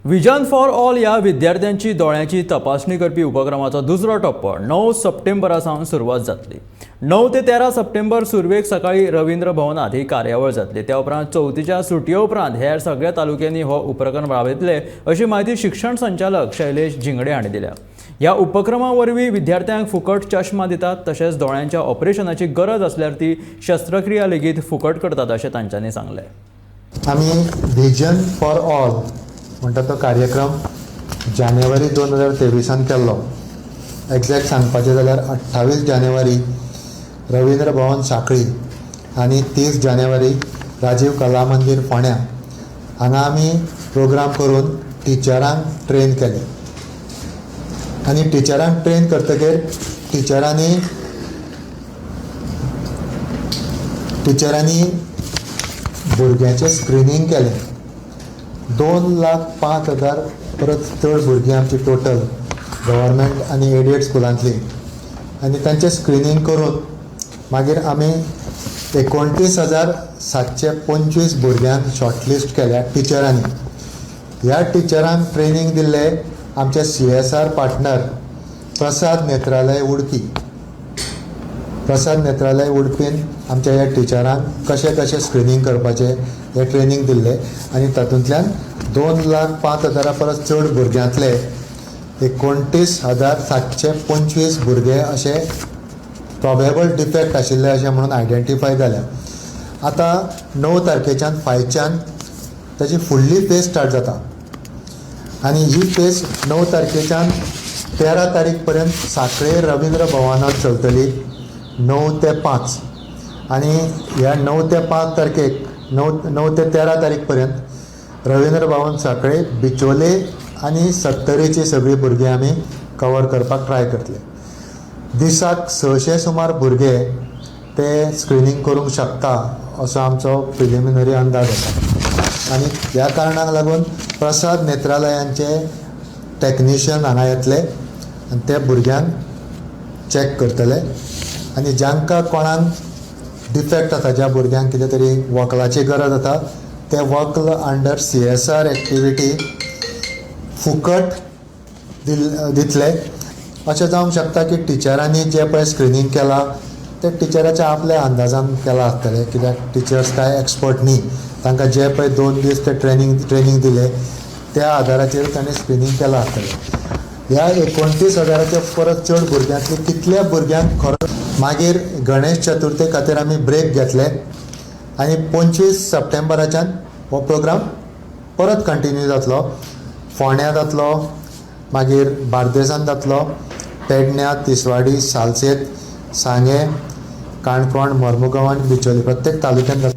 Vision for all या विद्यार्थ्यांची दोळ्यांची तपासणी करपी उपक्रमाचो दुसरो टप्पो 9 सप्टेंबरा सावन सुरवात जातली। 9 ते 13 सप्टेंबर सुरवेक सकाळी रवींद्र भवनात ही कार्यावळ जातली। त्या उपरांत चवथीच्या सुटये उपरांत हेर सगळ्या तालुक्यांनी हो उपक्रम राबयतले अशी माहिती शिक्षण संचालक शैलेश जिंगडे हांणी दिल्या। ह्या उपक्रमा वरवीं विद्यार्थ्यांक फुकट चश्मा दितात, तशेंच दोळ्यांच्या ऑपरेशनाची गरज असल्यार ती शस्त्रक्रिया लेगीत फुकट करतात अशें तांच्यांनी सांगलें। आम्ही विजन फॉर ऑल म्हणटा तो कार्यक्रम जानेवारी 2023 केल्लो। एक्झॅक्ट सांगपाचें जाल्यार 28 जानेवारी रवींद्र भवन सांखळी आनी 30 जानेवारी राजीव कला मंदिर फोंड्या हांगा आमी प्रोग्राम करून टिचरांक ट्रेन केले। आनी टिचरांक ट्रेन करतकीर टिचरांनी भुरग्यांचें स्क्रिनींग केलें। 2,05,000 परत चड भुरगीं आमची टोटल गव्हर्मेंट आनी एडेड स्कुलांतली, आनी तांचें स्क्रिनींग करून मागीर आमी 29,725 भुरग्यांक शॉर्टलिस्ट केल्या टिचरांनी। ह्या टिचरांक ट्रेनिंग दिल्ले आमचे CSR पार्टनर प्रसाद नेत्रालय उडपीन आमच्या ह्या टिचरांक कशें स्क्रिनींग करपाचें हें ट्रेनिंग दिल्लें, आनी तातूंतल्यान 2,05,000 परस चड भुरग्यांतले 29,725 भुरगे अशे प्रॉबेबल डिफेक्ट आशिल्ले अशें म्हणून आयडेंटिफाय जाल्या। आतां 9 तारखेच्यान 5च्यान ताची फुडली फेज स्टार्ट जाता, आनी ही फेज 9 तारखेच्यान 13 तारीख पर्यंत सांखळे रवींद्र भवनात चलतली 9 ते 5, आनी ह्या 9 ते 5 तारखेक 9 ते 13 तारीख पर्यंत रवींद्र भवन सांखळे, बिचोले आनी सत्तरीची सगळीं भुरगीं आमी कवर करपाक ट्राय करतले। दिसाक 600 सुमार भुरगे ते स्क्रिनींग करूंक शकता असो आमचो प्रिलिमिनरी अंदाज आसा। आनी ह्या कारणाक लागून प्रसाद नेत्रालयांचे टॅक्निशियन हांगा येतले आनी ते भुरग्यांक चॅक करतले, आनी जांकां कोणाक डिफेक्ट जाता, ज्या भुरग्यांक कितें तरी वकलाची गरज जाता, ते वकल अंडर CSR एक्टिविटी फुकट दितले। अशें जावंक शकता की टिचरांनी जे पळय स्क्रिनींग केलां ते टिचराच्या आपल्या अंदाजान केलां आसतलें, कित्याक टिचर्स कांय एक्सपर्ट न्ही, तांकां जे पळय 2 दीस ते ट्रेनिंग दिले त्या आदाराचेर ताणें स्क्रिनींग केलां आसतलें। ह्या 29,000 परस चड भुरग्यांतले कितल्या भुरग्यांक खरो मागीर गणेश चतुर्थी खातीर आमी ब्रेक घेतले, आनी 25 सप्टेंबराच्यान हो प्रोग्राम परत कंटिन्यू जातलो। फोंड्या जातलो, मागीर बार्देसान जातलो, पेडण्यां, तिसवाडी, सालसेत, सांगे, काणकोण, मर्मुगांव आनी बिचोली प्रत्येक तालुक्यान जातलो।